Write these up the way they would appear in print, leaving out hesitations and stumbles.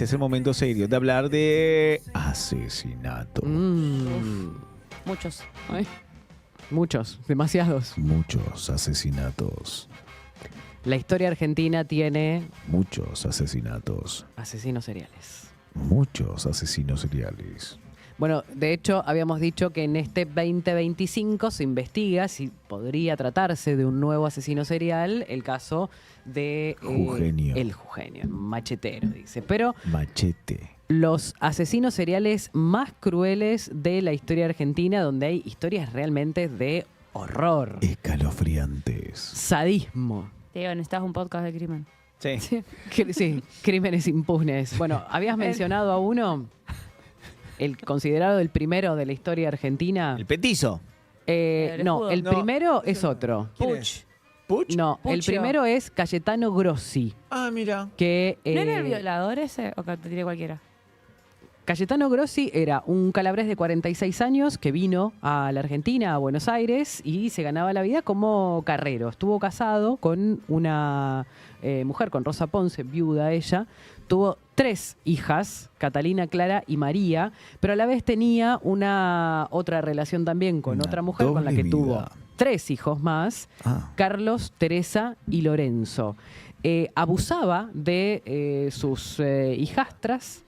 Este es el momento serio de hablar de asesinatos. Muchos. Ay. Muchos, demasiados. Muchos asesinatos. La historia argentina tiene Muchos asesinatos. asesinos seriales. Muchos asesinos seriales. Bueno, de hecho, habíamos dicho que en este 2025 se investiga si podría tratarse de un nuevo asesino serial, el caso de Jujeño. el Jujeño, machetero, dice. Pero Machete. los asesinos seriales más crueles de la historia argentina, donde hay historias realmente de horror, Escalofriantes. sadismo. Diego, necesitas un podcast de crimen. Sí. Sí, crímenes impunes. Bueno, habías mencionado a uno, el considerado el primero de la historia argentina. El petizo. El No, escudo. el No. primero es otro. ¿Quién Puch. es? ¿Puch? No, el Pucho. primero es Cayetano Grossi, Ah, mira. que ¿No era el violador ese o que te tiré cualquiera? Cayetano Grossi era un calabrés de 46 años que vino a la Argentina, a Buenos Aires, y se ganaba la vida como carrero. Estuvo casado con una mujer, con Rosa Ponce, viuda ella. Tuvo 3 hijas, Catalina, Clara y María, pero a la vez tenía una otra relación también con Una otra mujer con la doble que tuvo vida. 3 hijos más, Ah. Carlos, Teresa y Lorenzo. Abusaba de sus hijastras,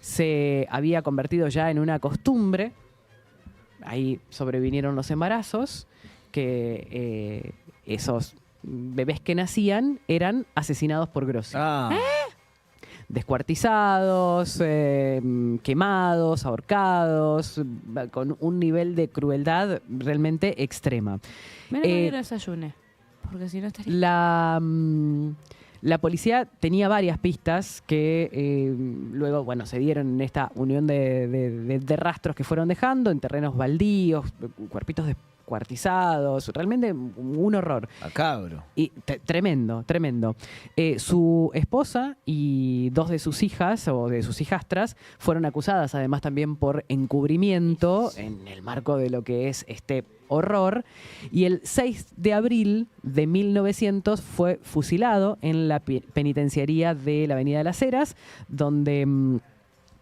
se había convertido ya en una costumbre, ahí sobrevinieron los embarazos, que esos bebés que nacían eran asesinados por Grossi. Ah. Descuartizados, quemados, ahorcados, con un nivel de crueldad realmente extrema. Menos mal Eh, que no desayune. Porque si no estaría... La policía tenía varias pistas que luego, bueno, se dieron en esta unión de rastros que fueron dejando en terrenos baldíos, cuerpitos descuartizados, realmente un horror. Macabro. Y tremendo, tremendo. Su esposa y 2 de sus hijas o de sus hijastras fueron acusadas además también por encubrimiento en el marco de lo que es este horror. Y el 6 de abril de 1900 fue fusilado en la penitenciaría de la Avenida de las Heras, donde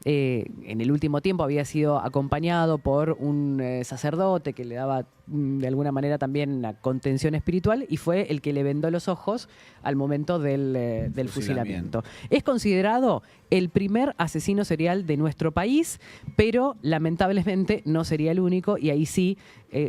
en el último tiempo había sido acompañado por un sacerdote que le daba de alguna manera también una contención espiritual, y fue el que le vendó los ojos al momento del fusilamiento. Es considerado el primer asesino serial de nuestro país, pero lamentablemente no sería el único, y ahí sí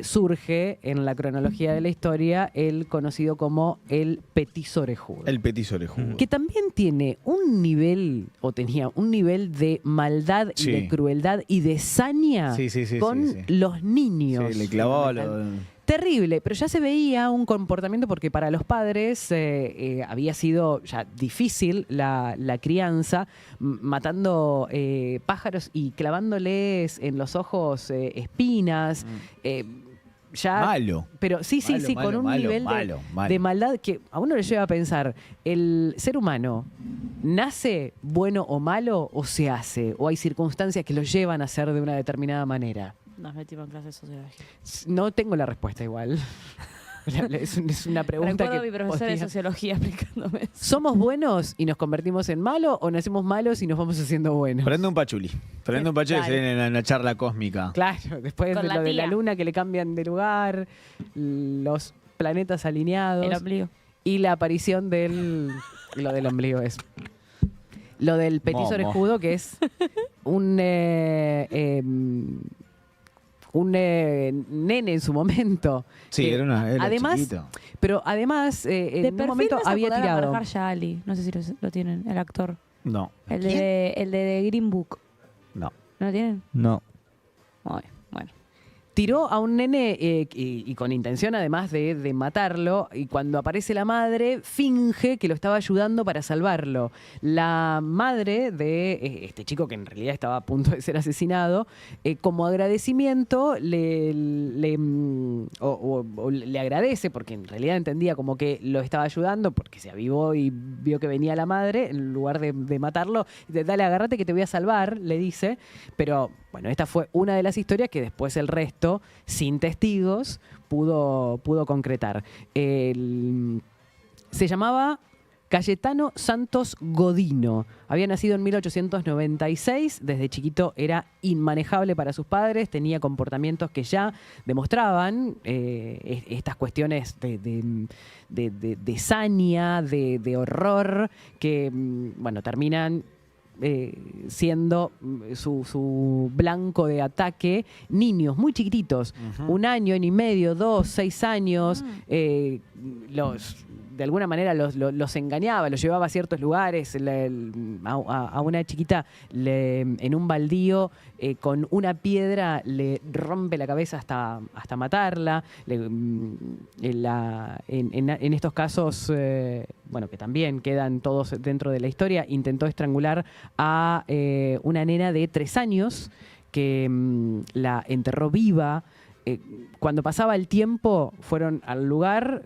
surge en la cronología de la historia el conocido como el Petizo Orejudo. El petizo orejudo. Que también tiene un nivel, o tenía un nivel de maldad y Sí. de crueldad y de saña Sí, sí, sí, con sí, sí. los niños. Sí, le clavaba Terrible, pero ya se veía un comportamiento porque para los padres había sido ya difícil la crianza, matando pájaros y clavándoles en los ojos espinas. Ya, Malo. pero sí, Malo, con malo, un malo, nivel malo, malo. de maldad que a uno le lleva a pensar, ¿el ser humano nace bueno o malo o se hace? ¿O hay circunstancias que lo llevan a ser de una determinada manera? Nos metimos en clase de sociología. No tengo la respuesta igual. Es una pregunta Recuerdo que a mi profesora de podría- sociología explicándome eso. ¿Somos buenos y nos convertimos en malos o nacemos malos y nos vamos haciendo buenos? Prende un pachuli. Prende un pachuli y se Dale. viene en una charla cósmica. Claro, después Con de la lo de la tía. luna que le cambian de lugar, los planetas alineados El ombligo. y la aparición del... Lo del ombligo es... Lo del petizo Momo. orejudo, que es un nene en su momento. Sí, que era además, chiquito. pero además De en un perfil momento me hace había acordar a tirado. Mahershala Ali. No sé si lo tienen, el actor. No. El de Green Book. No. ¿No lo tienen? No. Ay, bueno. Tiró a un nene y con intención además de matarlo, y cuando aparece la madre finge que lo estaba ayudando para salvarlo. La madre de este chico, que en realidad estaba a punto de ser asesinado, como agradecimiento le agradece, porque en realidad entendía como que lo estaba ayudando porque se avivó y vio que venía la madre, en lugar de matarlo, dale, agárrate que te voy a salvar, le dice. Pero bueno, esta fue una de las historias que después el resto, sin testigos, pudo concretar. Se llamaba Cayetano Santos Godino. Había nacido en 1896. Desde chiquito era inmanejable para sus padres. Tenía comportamientos que ya demostraban estas cuestiones de saña, de horror, que, bueno, terminan siendo su blanco de ataque niños muy chiquititos, 1 año, año y medio, 2, 6 años, de alguna manera los engañaba, los llevaba a ciertos lugares, a una chiquita en un baldío con una piedra le rompe la cabeza hasta matarla. En estos casos, bueno, que también quedan todos dentro de la historia, intentó estrangular a una nena de 3 años que la enterró viva. Cuando pasaba el tiempo, fueron al lugar,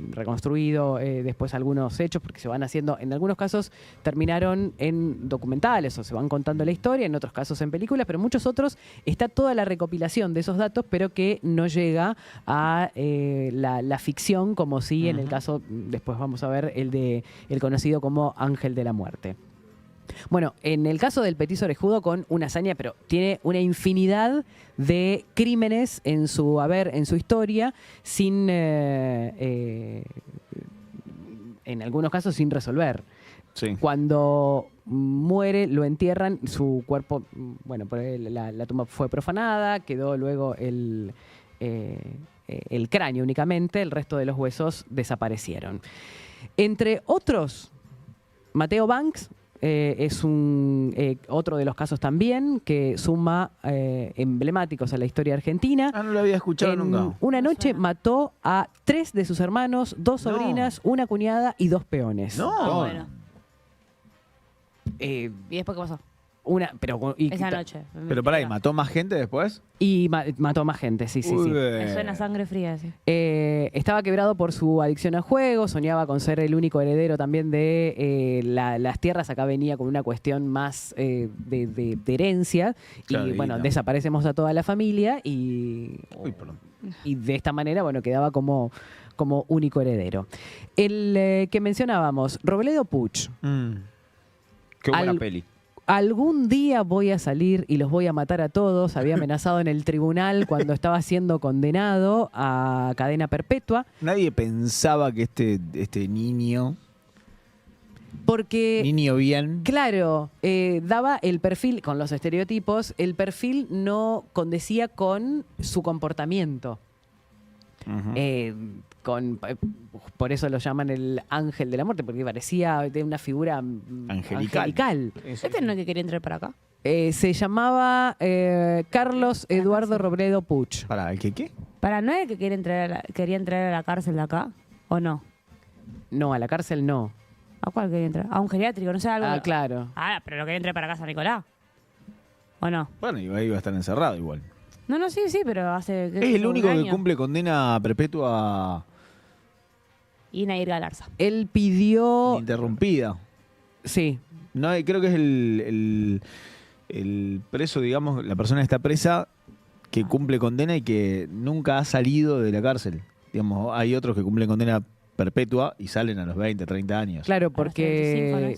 reconstruido después algunos hechos, porque se van haciendo, en algunos casos terminaron en documentales o se van contando la historia, en otros casos en películas, pero en muchos otros está toda la recopilación de esos datos, pero que no llega a la ficción, como sí en el caso, después vamos a ver, el conocido como Ángel de la Muerte. Bueno, en el caso del Petiso Orejudo, con una hazaña, pero tiene una infinidad de crímenes en su haber, en su historia, sin, en algunos casos, sin resolver. Sí. Cuando muere, lo entierran, su cuerpo, bueno, la tumba fue profanada, quedó luego el cráneo únicamente, el resto de los huesos desaparecieron. Entre otros, Mateo Banks es otro de los casos también que suma emblemáticos a la historia argentina. Ah, no lo había escuchado nunca. Una noche mató a 3 de sus hermanos, 2 sobrinas, una cuñada y 2 peones. No. Bueno. ¿Y después qué pasó? Esa noche. Pero pará, ¿y mató más gente después? Y mató más gente, sí. Me suena sangre fría, sí. Estaba quebrado por su adicción al juego, soñaba con ser el único heredero también de las tierras. Acá venía con una cuestión más de herencia. Claro, y bueno, no. desaparecemos a toda la familia y de esta manera, bueno, quedaba como único heredero. El que mencionábamos, Robledo Puch. Qué buena peli. Algún día voy a salir y los voy a matar a todos. Había amenazado en el tribunal cuando estaba siendo condenado a cadena perpetua. Nadie pensaba que este niño Porque, bien, claro, daba el perfil, con los estereotipos, el perfil no condecía con su comportamiento. Por eso lo llaman el Ángel de la Muerte, porque parecía de una figura angelical. ¿Este no es el que quería entrar para acá? Se llamaba Carlos Eduardo Robledo Puch. ¿Para el qué? ¿Para no es el que quería entrar a la cárcel de acá? ¿O no? No, a la cárcel no. ¿A cuál quería entrar? A un geriátrico, no sé, algo. Ah, claro. Ah, pero lo quería entrar para casa, Nicolás. ¿O no? Bueno, iba a estar encerrado igual. No, sí, pero hace... Es el único que cumple condena perpetua Y Nair Galarza. Él pidió... ininterrumpida. Sí. No, creo que es el preso, digamos, la persona que está presa que cumple condena y que nunca ha salido de la cárcel. Digamos, hay otros que cumplen condena perpetua y salen a los 20, 30 años. Claro, porque...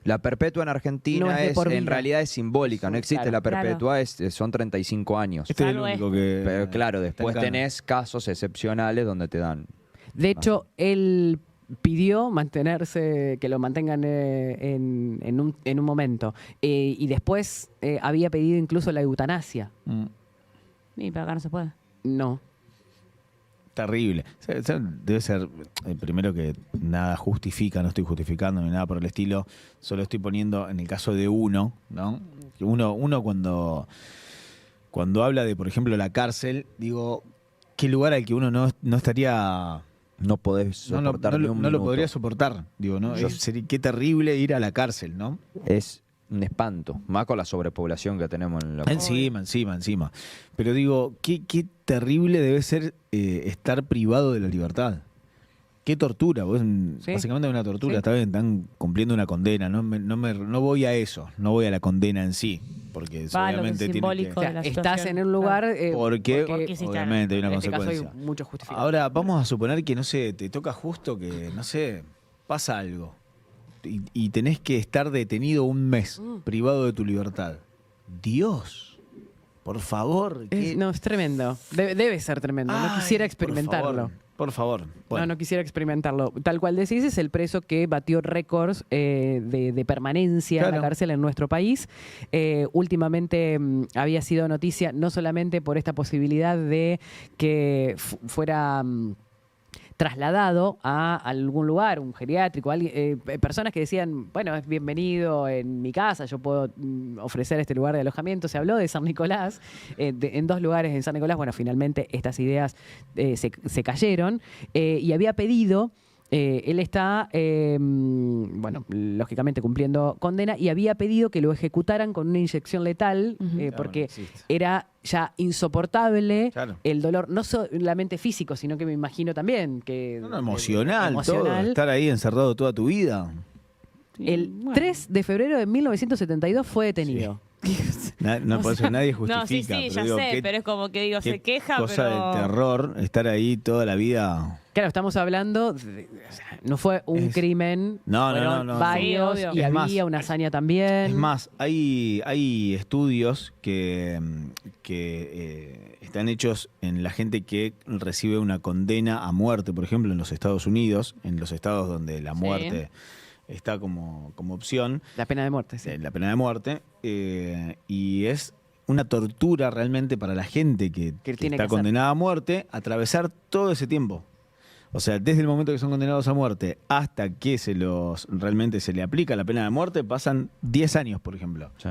La perpetua en Argentina No es de por vida. en realidad es simbólica, no existe Claro. la perpetua, son 35 años. Este es el Salvo único que... Pero claro, después está en cana. tenés casos excepcionales donde te dan. De hecho, él pidió mantenerse, que lo mantengan en un momento. Y después había pedido incluso la eutanasia. Y para acá no se puede. No. Terrible. Debe ser, primero que nada justifica, no estoy justificando ni nada por el estilo, solo estoy poniendo en el caso de uno, ¿no? Que uno cuando habla de, por ejemplo, la cárcel, digo, ¿qué lugar al que uno no estaría... No podés soportar ni un no lo minuto. podría soportar, digo, ¿no? Yo- Qué terrible ir a la cárcel, ¿no? Es un espanto, más con la sobrepoblación que tenemos en la... Encima. Pero digo, qué terrible debe ser estar privado de la libertad. Qué tortura, Sí. básicamente es una tortura. Sí. Está bien, están cumpliendo una condena. No voy a eso, no voy a la condena en sí. porque Va, lo que obviamente es tiene simbólico. que... O sea, la estás situación, en un lugar Porque hiciste obviamente hay una en este caso hay consecuencia. mucho justificado. Ahora, vamos a suponer que, no sé, te toca justo que, no sé, pasa algo y tenés que estar detenido un mes, privado de tu libertad. Dios, por favor. No, es tremendo. Debe ser tremendo. No Ay, quisiera experimentarlo. Por favor. Bueno, No quisiera experimentarlo. Tal cual decís, es el preso que batió récords de permanencia en la Claro. cárcel en nuestro país. Últimamente había sido noticia no solamente por esta posibilidad de que fuera trasladado a algún lugar, un geriátrico, personas que decían, bueno, es bienvenido en mi casa, yo puedo ofrecer este lugar de alojamiento. Se habló de San Nicolás, en 2 lugares en San Nicolás. Bueno, finalmente estas ideas se cayeron y había pedido... él está, bueno, lógicamente cumpliendo condena y había pedido que lo ejecutaran con una inyección letal porque no existe. era ya insoportable Claro. el dolor, no solamente físico, sino que me imagino también que... emocional, todo, estar ahí encerrado toda tu vida. El 3 de febrero de 1972 fue detenido. No, por eso nadie justifica. No, sí, pero ya digo, sé, qué- pero es como que digo, qué se queja, cosa pero... del terror, estar ahí toda la vida. Claro, estamos hablando, o sea, no fue un Es- crimen, No, no, fueron no, no. varios Sí, obvio. y Es más, había una hazaña también. Es más, hay estudios que están hechos en la gente que recibe una condena a muerte, por ejemplo, en los Estados Unidos, en los estados donde la muerte está como opción, La pena de muerte, sí. la pena de muerte, y es una tortura realmente para la gente que Que tiene está que hacer. condenada a muerte, atravesar todo ese tiempo. O sea, desde el momento que son condenados a muerte hasta que realmente se le aplica la pena de muerte, pasan 10 años, por ejemplo. Sí.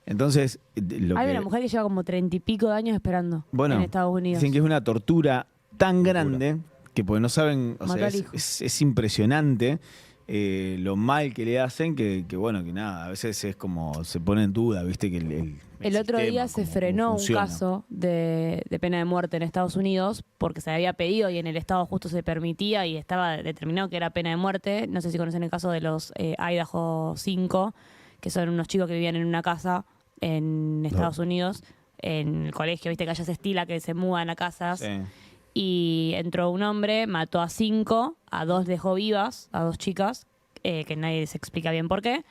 Entonces, Hay una mujer que lleva como 30 y pico de años esperando bueno, en Estados Unidos. dicen que es una tortura tan grande que porque no saben, o Mató sea, al hijo. es impresionante lo mal que le hacen, que bueno, que nada, a veces es como se pone en duda, viste, que El otro sistema, día se cómo frenó un funciona. caso de pena de muerte en Estados Unidos porque se había pedido y en el estado justo se permitía y estaba determinado que era pena de muerte. No sé si conocen el caso de los Idaho 5, que son unos chicos que vivían en una casa en Estados Unidos, en el colegio, viste que allá se estila que se mudan a casas. Sí. Y entró un hombre, mató a 5, a 2 dejó vivas, a 2 chicas, que nadie se explica bien por qué.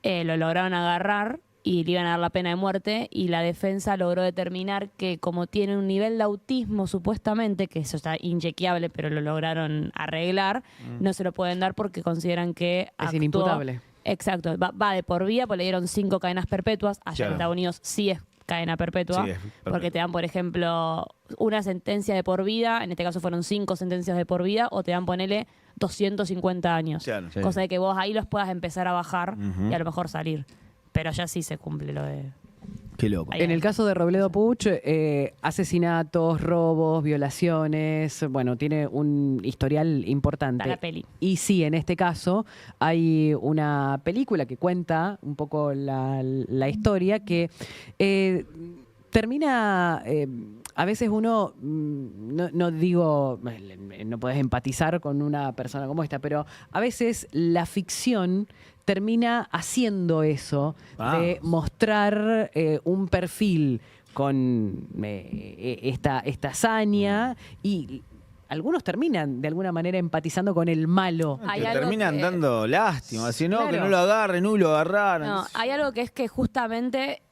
Lo lograron agarrar y le iban a dar la pena de muerte y la defensa logró determinar que como tiene un nivel de autismo supuestamente, que eso está inchequeable pero lo lograron arreglar, no se lo pueden dar porque consideran que Es actuó- inimputable. Exacto, va de por vida, pues le dieron 5 cadenas perpetuas. Allá Claro. en Estados Unidos sí es cadena perpetua, Sí, es perpetua. porque te dan, por ejemplo, una sentencia de por vida, en este caso fueron 5 sentencias de por vida, o te dan, ponele, 250 años. Claro. Sí. Cosa de que vos ahí los puedas empezar a bajar Ujú. y a lo mejor salir. Pero ya sí se cumple lo de... Qué loco. Ahí En el hay. caso de Robledo Puch, asesinatos, robos, violaciones, bueno, tiene un historial importante. Da la peli. Y sí, en este caso hay una película que cuenta un poco la historia que termina... a veces uno, no digo, no podés empatizar con una persona como esta, pero a veces la ficción termina haciendo eso, de Vamos. mostrar un perfil con esta hazaña y algunos terminan de alguna manera empatizando con el malo. Hay Te algo terminan que- dando lástima, así no, que Claro. no lo agarren, lo agarraron. No, hay algo que es que justamente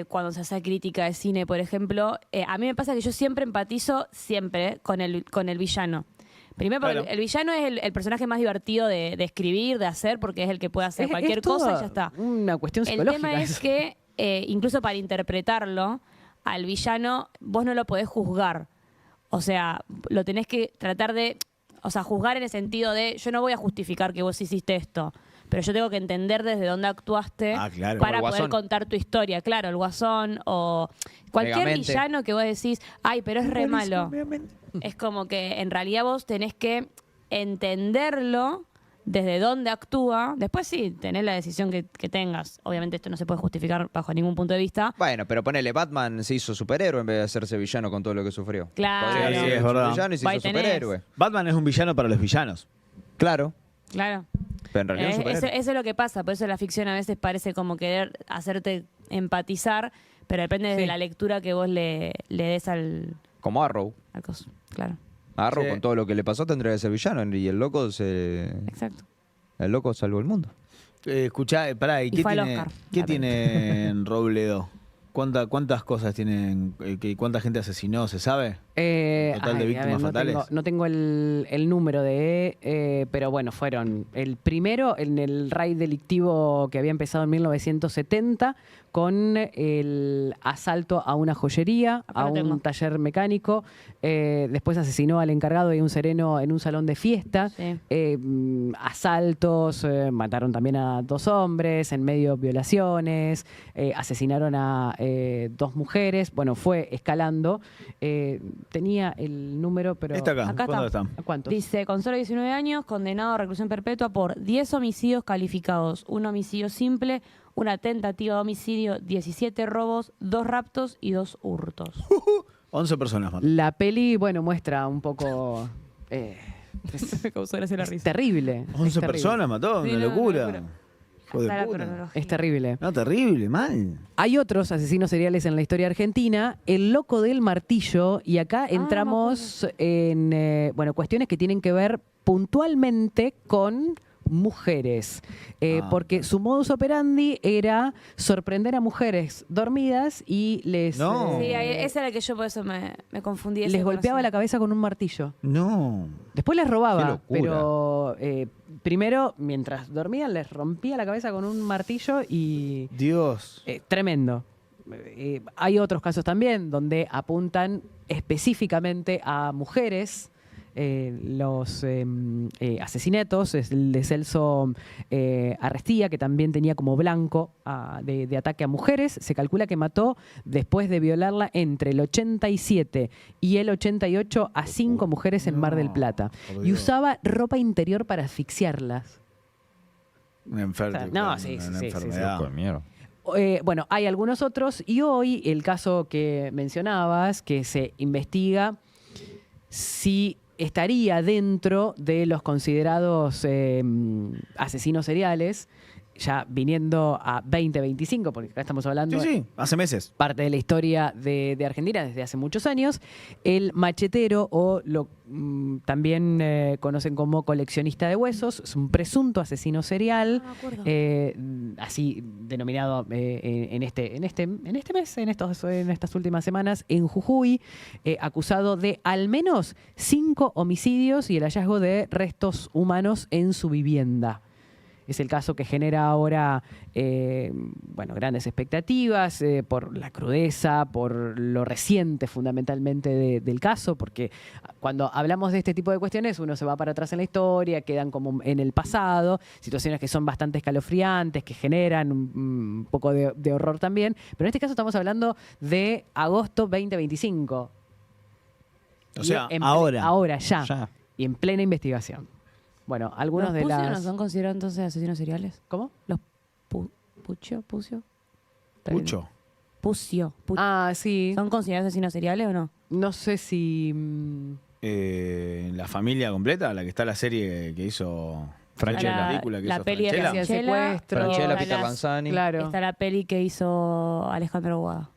cuando se hace crítica de cine, por ejemplo, a mí me pasa que yo siempre empatizo, siempre, con el villano. Primero porque Claro. el villano es el personaje más divertido de escribir, de hacer, porque es el que puede hacer cualquier cosa y toda ya está. Una cuestión El psicológica. tema es eso. que, incluso para interpretarlo, al villano vos no lo podés juzgar. O sea, lo tenés que tratar de... O sea, juzgar en el sentido de, yo no voy a justificar que vos hiciste esto, pero yo tengo que entender desde dónde actuaste Ah, claro. para Como el poder Guasón. contar tu historia. Claro, el Guasón o cualquier Megamente. villano que vos decís, ay, pero es re malo. Es como que en realidad vos tenés que entenderlo desde dónde actúa. Después sí, tenés la decisión que tengas. Obviamente esto no se puede justificar bajo ningún punto de vista. Bueno, pero ponele, Batman se hizo superhéroe en vez de hacerse villano con todo lo que sufrió. Claro. Podría haber Sí, sido es verdad. villano y se Ahí hizo tenés. superhéroe. Batman es un villano para los villanos. Claro. Claro. Pero en realidad un superhéroe. Eso es lo que pasa, por eso la ficción a veces parece como querer hacerte empatizar, pero depende de Sí. la lectura que vos le des Como Arrow. al coso. Claro, Arrow, Sí. con todo lo que le pasó, tendría que ser villano. Y el loco exacto. salvó el mundo. Escuchá, pará, ¿y Y qué fue al tiene, Oscar, qué la tiene en Robledo? ¿Cuántas cosas tienen? ¿Cuánta gente asesinó? ¿Se sabe? Total de víctimas fatales. No tengo el número pero bueno, fueron el primero en el raid delictivo que había empezado en 1970 con el asalto a una joyería, Acá a lo tengo. un taller mecánico. Después asesinó al encargado de un sereno en un salón de fiesta. Sí. Asaltos, mataron también a 2 hombres, en medio violaciones, asesinaron a 2 mujeres. Bueno, fue escalando. Tenía el número, pero... Está acá. Acá ¿Cuándo está. está? ¿A cuántos? Dice, con solo 19 años, condenado a reclusión perpetua por 10 homicidios calificados, un homicidio simple, una tentativa de homicidio, 17 robos, 2 raptos y 2 hurtos. 11 personas mató. La peli, bueno, muestra un poco... Me causó gracia la risa. terrible. 11 personas mató, Sí, una no, locura. locura. Hijo de Hasta la puta. cronología. Es terrible. No, terrible, mal. Hay otros asesinos seriales en la historia argentina, el loco del martillo, y acá entramos en bueno, cuestiones que tienen que ver puntualmente con mujeres, porque su modus operandi era sorprender a mujeres dormidas y les, No. Sí, esa era la que yo por eso me confundí. les golpeaba la cabeza con un martillo. No. Después les Qué robaba, locura. pero primero, mientras dormían, les rompía la cabeza con un martillo y... Dios. Tremendo. Hay otros casos también donde apuntan específicamente a mujeres. Los asesinatos, es el de Celso Arrestía, que también tenía como blanco de ataque a mujeres. Se calcula que mató, después de violarla, entre el 87 y el 88 a 5 mujeres en Mar del Plata. por Y Dios. usaba ropa interior para asfixiarlas. Una enfermedad. No, sí, sí, una sí, sí, sí. enfermedad. Loco de mierda. Bueno, hay algunos otros y hoy el caso que mencionabas, que se investiga si estaría dentro de los considerados asesinos seriales, ya viniendo a 2025, porque acá estamos hablando Sí, sí, hace meses. parte de la historia de Argentina desde hace muchos años, el machetero o lo también conocen como coleccionista de huesos, es un presunto asesino serial, Ah, me acuerdo. así denominado en este mes, en estas últimas semanas, en Jujuy, acusado de al menos 5 homicidios y el hallazgo de restos humanos en su vivienda. Es el caso que genera ahora bueno, grandes expectativas por la crudeza, por lo reciente fundamentalmente del caso, porque cuando hablamos de este tipo de cuestiones uno se va para atrás en la historia, quedan como en el pasado, situaciones que son bastante escalofriantes, que generan un poco de horror también, pero en este caso estamos hablando de agosto 2025. O sea, Y ahora. Ahora, ya. Ya. Y en plena investigación. Bueno, algunos ¿Los de Pucio las... no son considerados entonces asesinos seriales? ¿Cómo? ¿Los Pucio? Está bien. Mucho. Pucio. Ah, sí. ¿Son considerados asesinos seriales o no? No sé si... La familia completa, la que está la serie que hizo Franchella. la película que La hizo peli de Franchella. hacía el Franchella. secuestro. Franchella, Está Pita las- Panzani. Claro. Está la peli que hizo Alejandro Guada.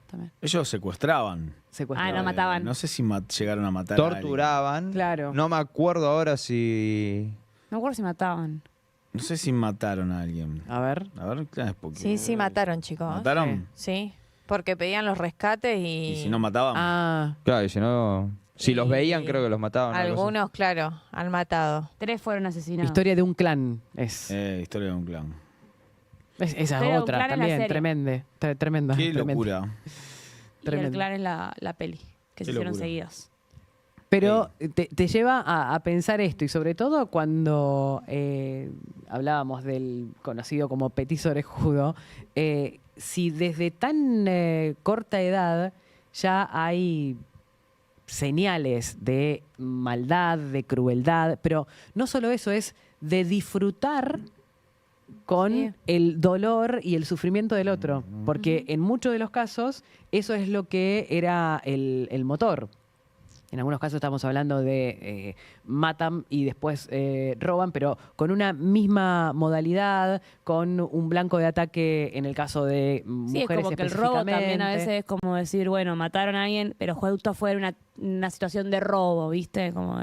También. Ellos secuestraban. Secuestrado. Ah, no, mataban. No sé si llegaron a matar a alguien. Torturaban. Claro. No me acuerdo ahora si... No me acuerdo si mataban. No sé si mataron a alguien. A ver. A ver, claro, es porque... Sí, sí, mataron, chicos. ¿Mataron? Sí, porque pedían los rescates y, Y si no mataban. Ah, Claro, y si no... Si los veían, creo que los mataban. algo así. algunos, claro, han matado. 3 fueron asesinados. historia de un clan. Es, Historia de un clan. esa Historia de un otra clan en la también. serie. Tremenda. Qué tremenda. locura. Y el Tremendo. clan es la peli, que se Qué hicieron locura. seguidas. Pero te lleva a pensar esto, y sobre todo cuando hablábamos del conocido como petiso orejudo, si desde tan corta edad ya hay señales de maldad, de crueldad, pero no solo eso, es de disfrutar con Sí. el dolor y el sufrimiento del otro, porque en muchos de los casos eso es lo que era el motor. En algunos casos estamos hablando de matan y después roban, pero con una misma modalidad, con un blanco de ataque en el caso de Sí, mujeres es como que el robo también a específicamente. veces es como decir, bueno, mataron a alguien, pero justo fue una situación de robo, ¿viste? Como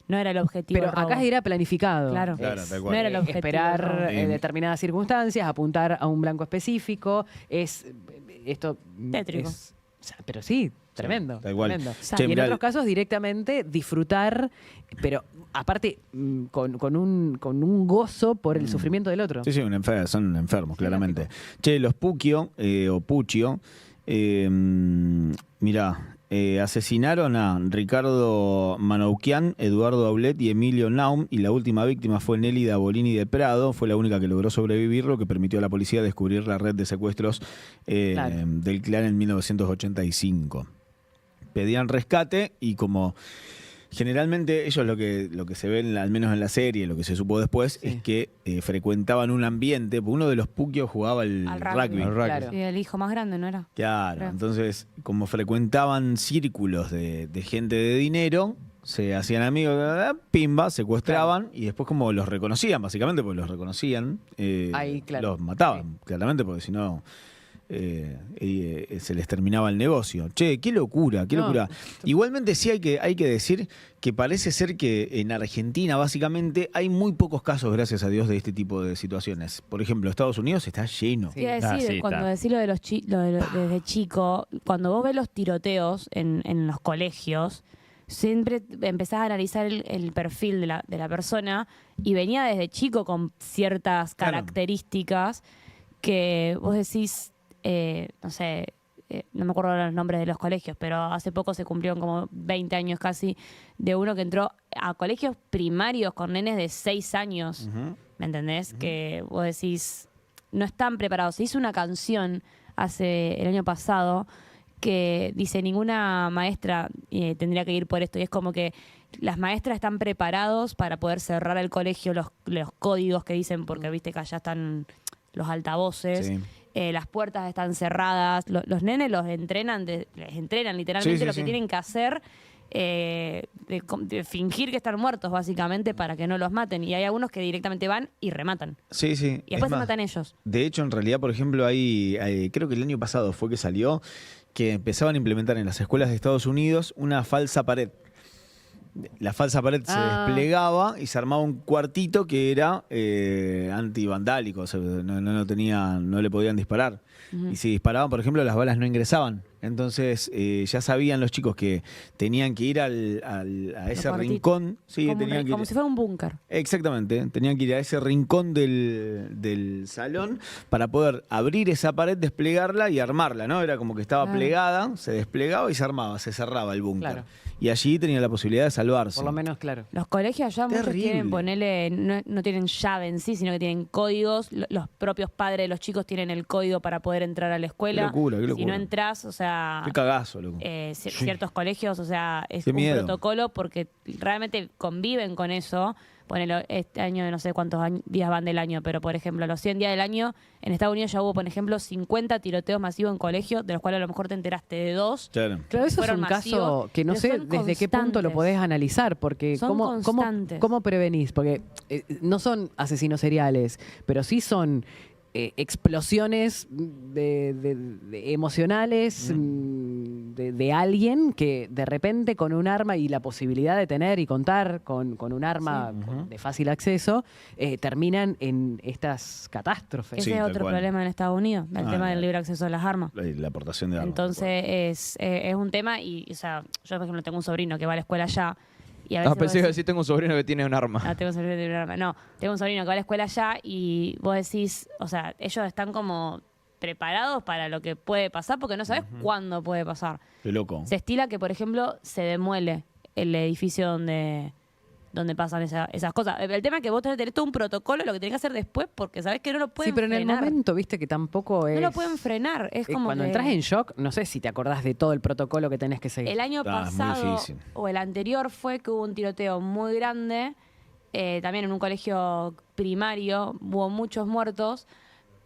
no era el objetivo. Pero el robo. acá era planificado. Claro. Claro, tal cual. No era el objetivo. Esperar del robo. determinadas circunstancias, apuntar a un blanco específico. Esto Tétrico. o sea, pero sí, tremendo. tal cual. Tremendo. Che, Y en mirá, otros casos directamente disfrutar, pero aparte con un gozo por el sufrimiento del otro. Sí, sí, son enfermos, claramente. Che, los Puccio, o Puccio, mirá, asesinaron a Ricardo Manoukian, Eduardo Aulet y Emilio Naum, y la última víctima fue Nélida Bolini de Prado, fue la única que logró sobrevivir, lo que permitió a la policía descubrir la red de secuestros Claro. del clan en 1985. Pedían rescate y como generalmente ellos lo que se ve, al menos en la serie, lo que se supo después, Sí. es que frecuentaban un ambiente, porque uno de los Puccios jugaba al Al rugby. rugby. Claro. Sí, el hijo más grande, ¿no era? Claro, Creo. entonces como frecuentaban círculos de gente de dinero, se hacían amigos, pimba, secuestraban y después como los reconocían, básicamente porque los reconocían, Ahí, claro. los mataban, claramente, porque si no se les terminaba el negocio. Che, qué locura, qué No. locura. Igualmente sí hay que decir que parece ser que en Argentina básicamente hay muy pocos casos, gracias a Dios, de este tipo de situaciones. Por ejemplo, Estados Unidos está lleno. Sí. Te iba a decir, sí, cuando está. decís lo de desde chico, cuando vos ves los tiroteos en los colegios, siempre empezás a analizar el perfil de la persona y venía desde chico con ciertas Claro. características que vos decís, no sé, no me acuerdo los nombres de los colegios, pero hace poco se cumplieron como 20 años casi de uno que entró a colegios primarios con nenes de 6 años. Ujú. ¿Me entendés? Que vos decís, no están preparados. Se hizo una canción el año pasado que dice, ninguna maestra tendría que ir por esto. Y es como que las maestras están preparados para poder cerrar el colegio, los códigos que dicen, porque viste que allá están los altavoces. Sí. Las puertas están cerradas. Los nenes les entrenan literalmente Sí, sí, lo sí. que tienen que hacer. De fingir que están muertos, básicamente, para que no los maten. Y hay algunos que directamente van y rematan. Sí, sí. Y Es después se más, matan ellos. de hecho, en realidad, por ejemplo, creo que el año pasado fue que salió, que empezaban a implementar en las escuelas de Estados Unidos una falsa pared. La falsa pared se desplegaba y se armaba un cuartito que era antivandálico, o sea, no le podían disparar. Y si disparaban, por ejemplo, las balas no ingresaban. Entonces ya sabían los chicos que tenían que ir a ese cuartitos. rincón. Sí, como tenían que ir- como si fuera un búnker. Exactamente, tenían que ir a ese rincón del salón para poder abrir esa pared, desplegarla y armarla, ¿no? Era como que estaba Claro. plegada, se desplegaba y se armaba, se cerraba el búnker. Claro. Y allí tenía la posibilidad de salvarse. Por lo menos, claro. Los colegios allá muchos Terrible. tienen, ponele, no tienen llave en sí, sino que tienen códigos. Los propios padres de los chicos tienen el código para poder entrar a la escuela. Qué locura, qué Si locura. no entras, o sea, Qué cagazo, loco. ciertos colegios, o sea, es Qué un miedo. protocolo porque realmente conviven con eso. Ponele, este año no sé cuántos días van del año, pero por ejemplo, los 100 días del año, en Estados Unidos ya hubo, por ejemplo, 50 tiroteos masivos en colegios, de los cuales a lo mejor te enteraste de 2. Claro. Claro, eso es fueron un caso masivos, que no pero sé son desde qué punto lo constantes. podés analizar, porque Son ¿cómo, constantes. cómo prevenís? Porque no son asesinos seriales, pero sí son explosiones de emocionales de alguien que de repente con un arma y la posibilidad de tener y contar con un arma de fácil acceso, terminan en estas catástrofes. Ese Sí, es tal otro cual. problema en Estados Unidos, el Ah, tema del claro. libre acceso a las armas. La aportación de armas. Entonces es un tema y, o sea, yo por ejemplo tengo un sobrino que va a la escuela allá y a veces Ah, vos pensé que decís- decir tengo un sobrino que tiene un arma. Ah, tengo un sobrino que tiene un arma. No, tengo un sobrino que va a la escuela allá y vos decís, o sea, ellos están como preparados para lo que puede pasar porque no sabes cuándo puede pasar. Qué loco. Se estila que, por ejemplo, se demuele el edificio donde pasan esas cosas. El tema es que vos tenés que tener todo un protocolo, lo que tenés que hacer después, porque sabés que no lo pueden Sí, pero en el frenar. momento, viste que tampoco es... No lo pueden frenar. Es como cuando que entras en shock, no sé si te acordás de todo el protocolo que tenés que seguir. el año Ah, es muy pasado difícil. o el anterior fue que hubo un tiroteo muy grande, también en un colegio primario, hubo muchos muertos,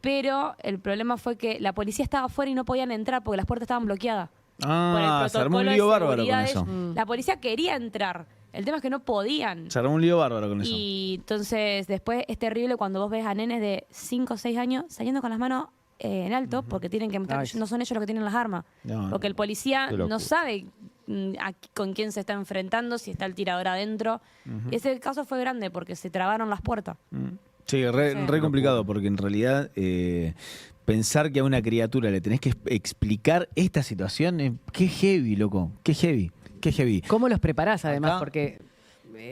pero el problema fue que la policía estaba afuera y no podían entrar porque las puertas estaban bloqueadas. Ah, se armó un protocolo de lío bárbaro con seguridad de eso. ellos. La policía quería entrar. El tema es que no podían. Se armó un lío bárbaro con eso. Y entonces después es terrible cuando vos ves a nenes de 5 o 6 años saliendo con las manos en alto porque tienen que mostrar Ay. que no son ellos los que tienen las armas. No. Porque el policía Qué locura. no sabe con quién se está enfrentando, si está el tirador adentro. Y ese caso fue grande porque se trabaron las puertas. Sí, re, Sí. re complicado, porque en realidad pensar que a una criatura le tenés que explicar esta situación, qué heavy, loco, qué heavy, qué heavy. ¿Cómo los preparás además? Acá- Porque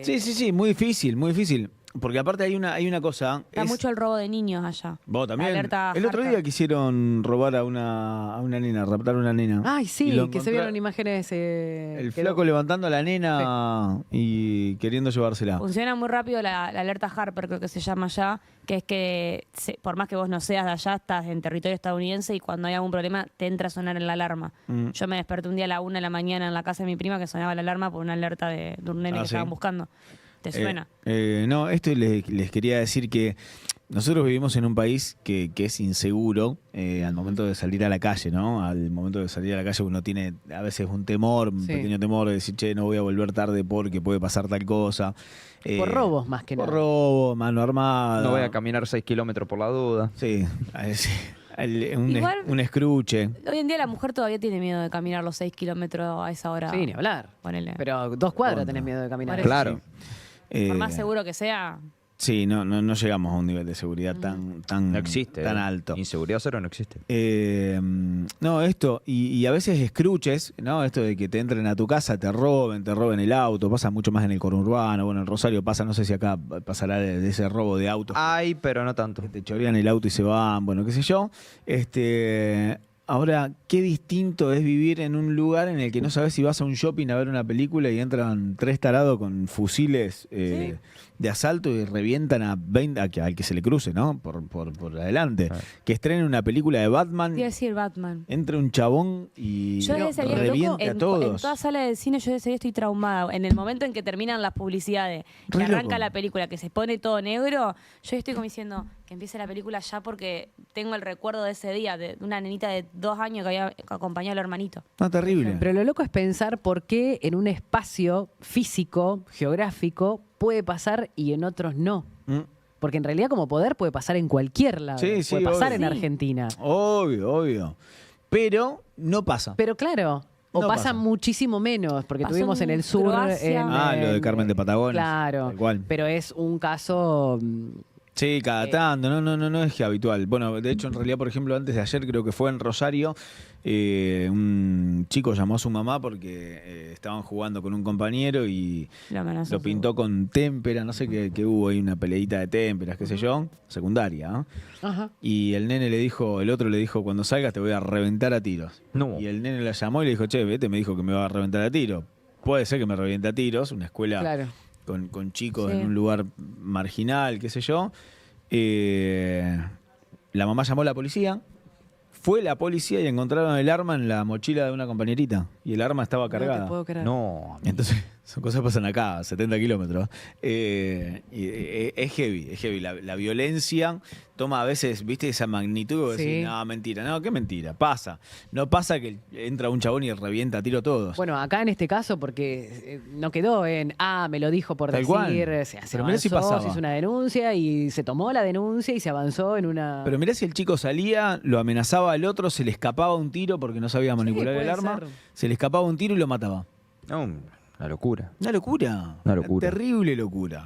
Sí, muy difícil, muy difícil. Porque aparte hay una cosa. Está mucho el robo de niños allá. Vos también. La alerta El otro Harper. día quisieron robar a una nena, raptar a una nena. Ay, Y sí, lo que se encontra- vieron imágenes. El quedó- flaco levantando a la nena y queriendo llevársela. Funciona muy rápido la alerta Harper, creo que se llama allá, que es que por más que vos no seas de allá, estás en territorio estadounidense y cuando hay algún problema te entra a sonar en la alarma. Mm. Yo me desperté un día a la 1 de la mañana en la casa de mi prima que sonaba la alarma por una alerta de un nene Ah, que ¿sí? estaban buscando. ¿Te suena? No, esto les quería decir que nosotros vivimos en un país que es inseguro al momento de salir a la calle, ¿no? Al momento de salir a la calle uno tiene a veces un temor, un Sí. pequeño temor de decir, che, no voy a volver tarde porque puede pasar tal cosa. Por robos más que Por nada. robo, mano armada. No voy a caminar 6 kilómetros por la duda. Sí, sí. Igual- Un escruche. Hoy en día la mujer todavía tiene miedo de caminar los 6 kilómetros a esa hora. Sí, ni hablar. Ponele. Pero 2 cuadras Contra. tenés miedo de caminar. Por eso. Claro. Por más seguro que sea, Sí, no llegamos a un nivel de seguridad tan No existe. tan alto. Inseguridad cero no existe. No, esto, y a veces escruches, ¿no? Esto de que te entren a tu casa, te roben el auto, pasa mucho más en el conurbano, bueno, en Rosario pasa, no sé si acá pasará de ese robo de autos, Hay, pero no tanto. que te chorean el auto y se van, bueno, qué sé yo. Ahora, qué distinto es vivir en un lugar en el que no sabes si vas a un shopping a ver una película y entran 3 tarados con fusiles de asalto y revientan a 20, al que se le cruce, ¿no? Por adelante. Ah. Que estrenen una película de Batman. te iba a decir Batman. Entra un chabón y Yo desde ese día, revienta a en todos. toda sala de cine yo desde ese día estoy traumada. En el momento en que terminan las publicidades, que Re arranca loco. la película, que se pone todo negro, yo estoy como diciendo que empiece la película ya porque tengo el recuerdo de ese día, de una nenita de 2 años que había acompañado al hermanito. No, terrible. Pero lo loco es pensar por qué en un espacio físico, geográfico, puede pasar y en otros no. Mm. Porque en realidad como poder puede pasar en cualquier lado. Sí, sí, puede pasar obvio. en Argentina. Obvio. Pero no pasa. Pero claro, o No pasa, pasa. muchísimo menos, porque Pasó tuvimos en en el sur... Croacia. Lo de Carmen de Patagones. Claro, Tal cual. pero es un caso... Sí, cada tanto, no es que habitual. Bueno, de hecho, en realidad, por ejemplo, antes de ayer creo que fue en Rosario, un chico llamó a su mamá porque estaban jugando con un compañero y Lo amenazó. lo pintó con témpera, no sé qué hubo ahí, una peleita de témperas, qué sé yo, secundaria, ¿no? Ajá. Y el otro le dijo, cuando salgas te voy a reventar a tiros. No. Y el nene la llamó y le dijo, che, vete, me dijo que me va a reventar a tiros. Puede ser que me reviente a tiros, una escuela Claro. con chicos Sí. en un lugar marginal, qué sé yo. La mamá llamó a la policía. Fue la policía y encontraron el arma en la mochila de una compañerita. Y el arma estaba No te cargada. puedo creer. No. Entonces, son cosas que pasan acá, a 70 kilómetros. Es heavy. La violencia toma a veces, viste, esa magnitud de Sí. decir, no, mentira. No, qué mentira. Pasa. No pasa que entra un chabón y revienta a tiro a todos. Bueno, acá en este caso, porque no quedó en, me lo dijo por Tal decir, cual. se Pero mirá si avanzó, pasaba. se hizo una denuncia y se tomó la denuncia y se avanzó en una... Pero mirá si el chico salía, lo amenazaba al otro, se le escapaba un tiro porque no sabía manipular el puede arma, ser. se le escapaba un tiro y lo mataba. No, una locura. Una locura. Una locura. Terrible locura.